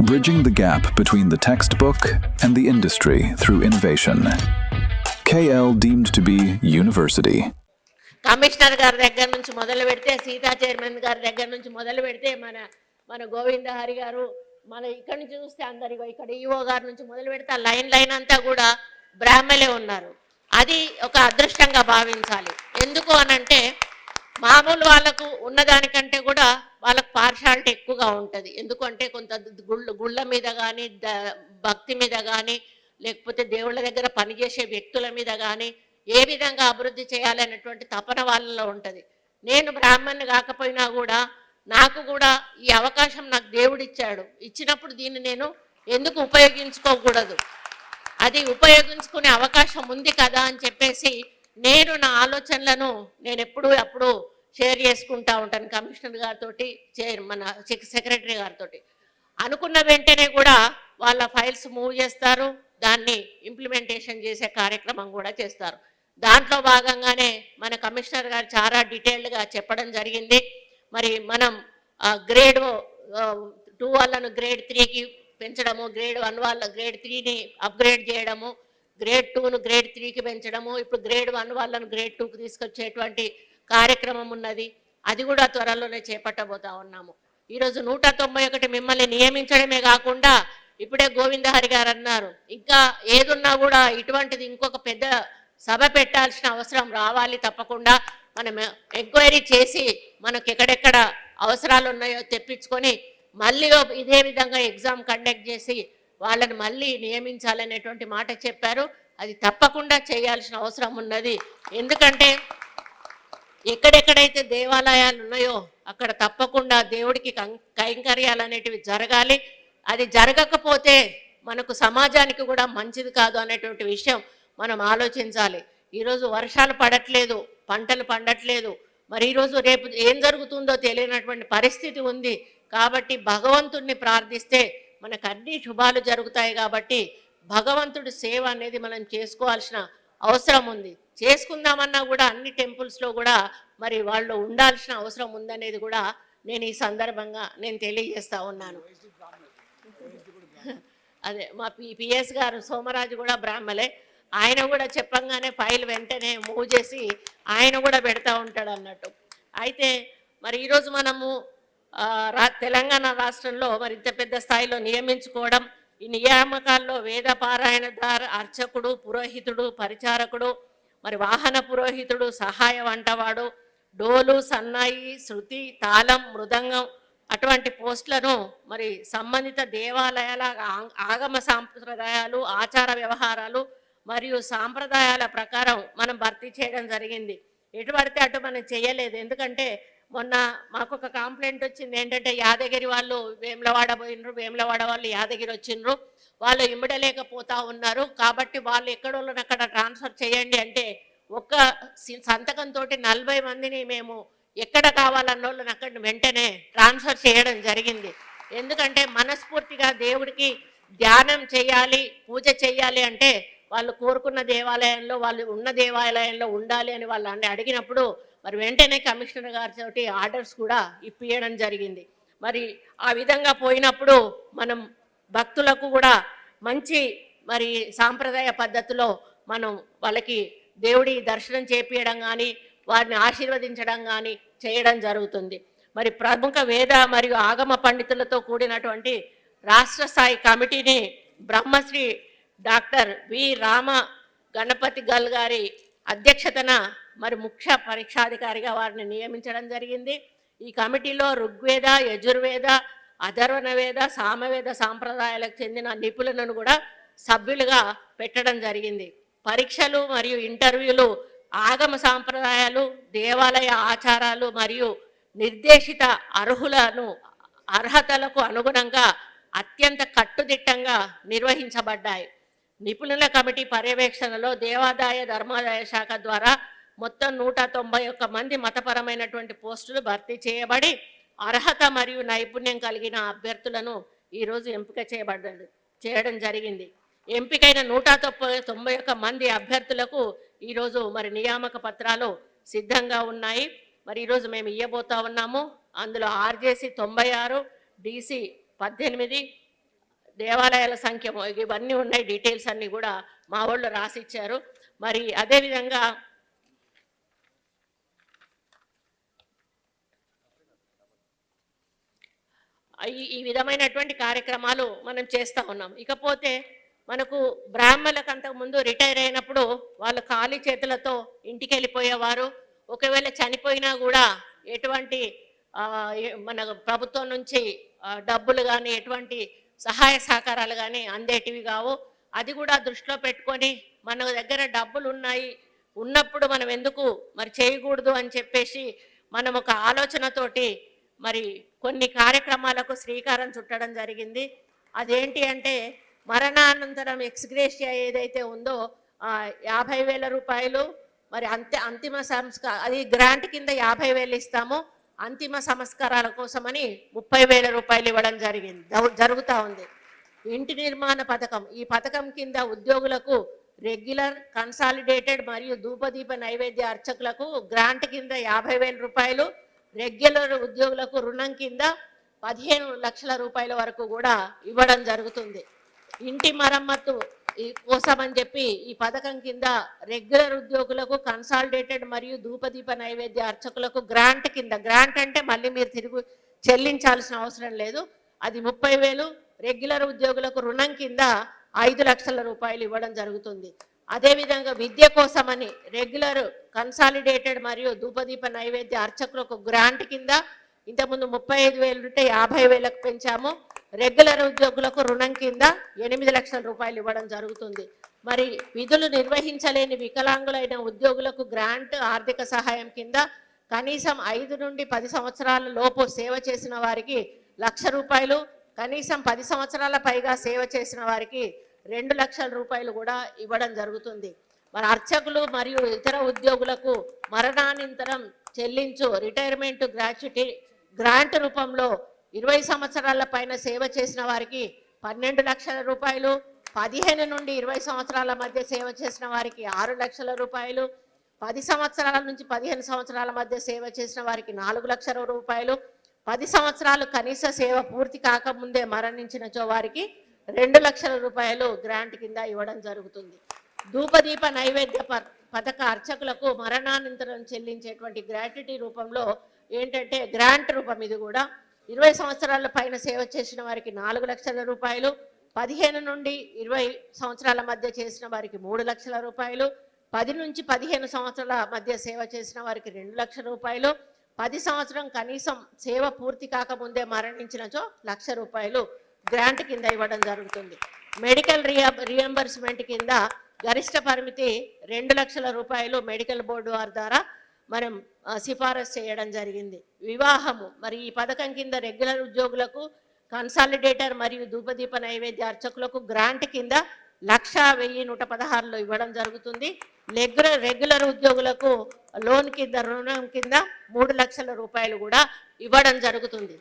bridging the gap between the textbook and the industry through innovation. KL deemed to be university. Commissioner గారి దగ్గర నుంచి మొదలు పెడితే, Sita chairman గారి దగ్గర నుంచి మొదలు పెడితే, మన గోవింద హరి గారు, మన ఇక్కడి నుంచి చూస్తే అందరిగో ఇక్కడ ఈఓ గారి నుంచి మొదలు పెడితే ఆ లైన్ అంతా కూడా బ్రాహ్మలే ఉన్నారు. అది ఒక అదృష్టంగా భావించాలి. ఎందుకు అనంటే మామూలు వాళ్ళకు ఉన్నదానికంటే కూడా వాళ్ళకు పార్షాలిటీ ఎక్కువగా ఉంటుంది. ఎందుకంటే కొంత గుళ్ళ మీద కానీ, భక్తి మీద కానీ, లేకపోతే దేవుళ్ళ దగ్గర పనిచేసే వ్యక్తుల మీద కానీ ఏ విధంగా అభివృద్ధి చేయాలనేటువంటి తపన వాళ్ళలో ఉంటుంది. నేను బ్రాహ్మణ్ణి కాకపోయినా కూడా నాకు కూడా ఈ అవకాశం నాకు దేవుడు ఇచ్చాడు. ఇచ్చినప్పుడు దీన్ని నేను ఎందుకు ఉపయోగించుకోకూడదు, అది ఉపయోగించుకునే అవకాశం ఉంది కదా అని చెప్పేసి నేను నా ఆలోచనలను నేను అప్పుడు షేర్ చేసుకుంటూ ఉంటాను కమిషనర్ గారితో, మన సెక్రటరీ గారితో. అనుకున్న వెంటనే కూడా వాళ్ళ ఫైల్స్ మూవ్ చేస్తారు, దాన్ని ఇంప్లిమెంటేషన్ చేసే కార్యక్రమం కూడా చేస్తారు. దాంట్లో భాగంగానే మన కమిషనర్ గారు చాలా డీటెయిల్డ్గా చెప్పడం జరిగింది. మరి మనం గ్రేడ్ 2 వాళ్ళను గ్రేడ్ 3కి పెంచడము, గ్రేడ్ 1 వాళ్ళ గ్రేడ్ 3ని అప్గ్రేడ్ చేయడము, గ్రేడ్ 2ను గ్రేడ్ 3కి పెంచడము, ఇప్పుడు గ్రేడ్ 1 వాళ్ళను గ్రేడ్ 2కి తీసుకొచ్చేటువంటి కార్యక్రమం ఉన్నది. అది కూడా త్వరలోనే చేపట్టబోతా ఉన్నాము. ఈరోజు 191 మిమ్మల్ని నియమించడమే కాకుండా ఇప్పుడే గోవిందహరి గారు అన్నారు, ఇంకా ఏదున్నా కూడా ఇటువంటిది ఇంకొక పెద్ద సభ పెట్టాల్సిన అవసరం రావాలి. తప్పకుండా మనం ఎంక్వైరీ చేసి మనకు ఎక్కడెక్కడ అవసరాలు ఉన్నాయో తెప్పించుకొని మళ్ళీ ఇదే విధంగా ఎగ్జామ్ కండక్ట్ చేసి వాళ్ళని మళ్ళీ నియమించాలనేటువంటి మాట చెప్పారు. అది తప్పకుండా చేయాల్సిన అవసరం ఉన్నది. ఎందుకంటే ఎక్కడెక్కడైతే దేవాలయాలు ఉన్నాయో అక్కడ తప్పకుండా దేవుడికి కైంకర్యాలు అనేటివి జరగాలి. అది జరగకపోతే మనకు సమాజానికి కూడా మంచిది కాదు అనేటువంటి విషయం మనం ఆలోచించాలి. ఈరోజు వర్షాలు పడట్లేదు, పంటలు పండట్లేదు, మరి ఈరోజు రేపు ఏం జరుగుతుందో తెలియనటువంటి పరిస్థితి ఉంది. కాబట్టి భగవంతుడిని ప్రార్థిస్తే మనకు అన్ని శుభాలు జరుగుతాయి. కాబట్టి భగవంతుడి సేవ అనేది మనం చేసుకోవాల్సిన అవసరం ఉంది. చేసుకుందామన్నా కూడా అన్ని టెంపుల్స్లో కూడా మరి వాళ్ళు ఉండాల్సిన అవసరం ఉందనేది కూడా నేను ఈ సందర్భంగా నేను తెలియజేస్తా ఉన్నాను. అదే మా పిఎస్ గారు సోమరాజు కూడా బ్రాహ్మలే, ఆయన కూడా చెప్పంగానే ఫైల్ వెంటనే మూవ్ చేసి ఆయన కూడా పెడతా ఉంటాడు అన్నట్టు. అయితే మరి ఈరోజు మనము తెలంగాణ రాష్ట్రంలో మరి ఇంత పెద్ద స్థాయిలో నియమించుకోవడం, ఈ నియామకాల్లో వేద పారాయణదార, అర్చకుడు, పురోహితుడు, పరిచారకుడు, మరి వాహన పురోహితుడు, సహాయ వంటవాడు, డోలు, సన్నాయి, శృతి, తాళం, మృదంగం అటువంటి పోస్టులను మరి సంబంధిత దేవాలయాల ఆగమ సాంప్రదాయాలు, ఆచార వ్యవహారాలు మరియు సాంప్రదాయాల ప్రకారం మనం భర్తీ చేయడం జరిగింది. ఎటు పడితే అటు మనం చేయలేదు. ఎందుకంటే మొన్న మాకు ఒక కంప్లైంట్ వచ్చింది ఏంటంటే యాదగిరి వాళ్ళు వేములవాడ పోయినరు, వేములవాడ వాళ్ళు యాదగిరి వచ్చిండ్రు, వాళ్ళు ఇమ్మడలేకపోతా ఉన్నారు, కాబట్టి వాళ్ళు ఎక్కడోళ్ళని అక్కడ ట్రాన్స్ఫర్ చేయండి అంటే ఒక్క సంతకంతో 40 మందిని మేము ఎక్కడ కావాలన్న వాళ్ళని అక్కడ వెంటనే ట్రాన్స్ఫర్ చేయడం జరిగింది. ఎందుకంటే మనస్ఫూర్తిగా దేవుడికి ధ్యానం చేయాలి, పూజ చేయాలి అంటే వాళ్ళు కోరుకున్న దేవాలయంలో, వాళ్ళు ఉన్న దేవాలయంలో ఉండాలి అని వాళ్ళు అడిగినప్పుడు మరి వెంటనే కమిషనర్ గారితో ఆర్డర్స్ కూడా ఇప్పియడం జరిగింది. మరి ఆ విధంగా పోయినప్పుడు మనం భక్తులకు కూడా మంచి మరి సాంప్రదాయ పద్ధతిలో మనం వాళ్ళకి దేవుడి దర్శనం చేపియడం కానీ, వారిని ఆశీర్వదించడం కానీ చేయడం జరుగుతుంది. మరి ప్రముఖ వేద మరియు ఆగమ పండితులతో కూడినటువంటి రాష్ట్ర స్థాయి కమిటీని బ్రహ్మశ్రీ డాక్టర్ వి రామ గణపతి గల్ గారి అధ్యక్షతన మరి ముఖ్య పరీక్షాధికారిగా వారిని నియమించడం జరిగింది. ఈ కమిటీలో ఋగ్వేద, యజుర్వేద, అధర్వణవేద, సామవేద సాంప్రదాయాలకు చెందిన నిపుణులను కూడా సభ్యులుగా పెట్టడం జరిగింది. పరీక్షలు మరియు ఇంటర్వ్యూలు ఆగమ సాంప్రదాయాలు, దేవాలయ ఆచారాలు మరియు నిర్దేశిత అర్హతలకు అనుగుణంగా అత్యంత కట్టుదిట్టంగా నిర్వహించబడ్డాయి. నిపుణుల కమిటీ పర్యవేక్షణలో దేవాదాయ ధర్మాదాయ శాఖ ద్వారా మొత్తం 191 మంది మతపరమైనటువంటి పోస్టులు భర్తీ చేయబడి అర్హత మరియు నైపుణ్యం కలిగిన అభ్యర్థులను ఈరోజు ఎంపిక చేయడం జరిగింది. ఎంపికైన 191 మంది అభ్యర్థులకు ఈరోజు మరి నియామక పత్రాలు సిద్ధంగా ఉన్నాయి. మరి ఈరోజు మేము ఇవ్వబోతా ఉన్నాము. అందులో ఆర్జేసీ 96, డీసీ 18, దేవాలయాల సంఖ్య ఇవన్నీ ఉన్నాయి, డీటెయిల్స్ అన్నీ కూడా మా వాళ్ళు రాసిచ్చారు. మరి అదేవిధంగా ఈ విధమైనటువంటి కార్యక్రమాలు మనం చేస్తూ ఉన్నాం. ఇకపోతే మనకు బ్రాహ్మణులకు అంతకుముందు రిటైర్ అయినప్పుడు వాళ్ళు ఖాళీ చేతులతో ఇంటికి వెళ్ళిపోయేవారు. ఒకవేళ చనిపోయినా కూడా ఎటువంటి మన ప్రభుత్వం నుంచి డబ్బులు కానీ ఎటువంటి సహాయ సహకారాలు కానీ అందేటివి కావు. అది కూడా దృష్టిలో పెట్టుకొని మన దగ్గర డబ్బులు ఉన్నాయి, ఉన్నప్పుడు మనం ఎందుకు మరి చేయకూడదు అని చెప్పేసి మనం ఒక ఆలోచనతోటి మరి కొన్ని కార్యక్రమాలకు శ్రీకారం చుట్టడం జరిగింది. అదేంటి అంటే మరణానంతరం ఎక్స్గ్రేషియా ఏదైతే ఉందో 50,000 రూపాయలు, మరి అంతిమ సంస్కారం అది గ్రాంట్ కింద 50,000 ఇస్తాము, అంతిమ సంస్కారాల కోసమని 30,000 రూపాయలు ఇవ్వడం జరుగుతూ ఉంది. ఇంటి నిర్మాణ పథకం, ఈ పథకం కింద ఉద్యోగులకు రెగ్యులర్, కన్సాలిడేటెడ్ మరియు ధూపదీప నైవేద్య అర్చకులకు గ్రాంట్ కింద 50,000 రూపాయలు, రెగ్యులర్ ఉద్యోగులకు రుణం కింద 15 లక్షల రూపాయల వరకు కూడా ఇవ్వడం జరుగుతుంది. ఇంటి మరమ్మతు కోసం అని చెప్పి ఈ పథకం కింద రెగ్యులర్ ఉద్యోగులకు, కన్సాలిడేటెడ్ మరియు ధూపదీప నైవేద్య అర్చకులకు గ్రాంట్ కింద, గ్రాంట్ అంటే మళ్ళీ మీరు తిరిగి చెల్లించాల్సిన అవసరం లేదు, అది 30,000, రెగ్యులర్ ఉద్యోగులకు రుణం కింద 5 లక్షల రూపాయలు ఇవ్వడం జరుగుతుంది. అదేవిధంగా విద్య కోసమని రెగ్యులర్, కన్సాలిడేటెడ్ మరియు ధూపదీప నైవేద్య అర్చకులకు గ్రాంట్ కింద ఇంతకుముందు 35,000 ఉంటే 50,000కు పెంచాము, రెగ్యులర్ ఉద్యోగులకు రుణం కింద 8 లక్షల రూపాయలు ఇవ్వడం జరుగుతుంది. మరి విధులు నిర్వహించలేని వికలాంగులైన ఉద్యోగులకు గ్రాంట్ ఆర్థిక సహాయం కింద కనీసం 5 నుండి 10 సంవత్సరాల లోపు సేవ చేసిన వారికి 1,00,000 రూపాయలు, కనీసం 10 సంవత్సరాల పైగా సేవ చేసిన వారికి 2 లక్షల రూపాయలు కూడా ఇవ్వడం జరుగుతుంది. మరి అర్చకులు మరియు ఇతర ఉద్యోగులకు మరణానంతరం చెల్లించు రిటైర్మెంట్ గ్రాట్యుటీ గ్రాంట్ రూపంలో 20 సంవత్సరాల పైన సేవ చేసిన వారికి 12 లక్షల రూపాయలు, 15 నుండి 20 సంవత్సరాల మధ్య సేవ చేసిన వారికి 6 లక్షల రూపాయలు, 10 సంవత్సరాల నుంచి 15 సంవత్సరాల మధ్య సేవ చేసిన వారికి 4 లక్షల రూపాయలు, 10 సంవత్సరాలు కనీస సేవ పూర్తి కాకముందే మరణించిన వారికి 2 లక్షల రూపాయలు గ్రాంట్ కింద ఇవ్వడం జరుగుతుంది. ధూపదీప నైవేద్య పథక అర్చకులకు మరణానంతరం చెల్లించేటువంటి గ్రాట్యుటీ రూపంలో ఏంటంటే గ్రాంట్ రూపం, ఇది కూడా 20 సంవత్సరాల పైన సేవ చేసిన వారికి 4 లక్షల రూపాయలు, 15 నుండి 20 సంవత్సరాల మధ్య చేసిన వారికి 3 లక్షల రూపాయలు, 10 నుంచి 15 సంవత్సరాల మధ్య సేవ చేసిన వారికి 2 లక్షల రూపాయలు, 10 సంవత్సరం కనీసం సేవ పూర్తి కాకముందే మరణించినచో 1,00,000 రూపాయలు గ్రాంట్ కింద ఇవ్వడం జరుగుతుంది. మెడికల్ రియంబర్స్మెంట్ కింద గరిష్ట పరిమితి 2 లక్షల రూపాయలు మెడికల్ బోర్డు వారి ద్వారా మనం సిఫారసు చేయడం జరిగింది. వివాహము, మరి ఈ పథకం కింద రెగ్యులర్ ఉద్యోగులకు, కన్సాలిడేటర్ మరియు ధూపదీప నైవేద్య అర్చకులకు గ్రాంట్ కింద 1,1016 ఇవ్వడం జరుగుతుంది. రెగ్యులర్ ఉద్యోగులకు లోన్ కింద, రుణం కింద 3 లక్షల రూపాయలు కూడా ఇవ్వడం జరుగుతుంది.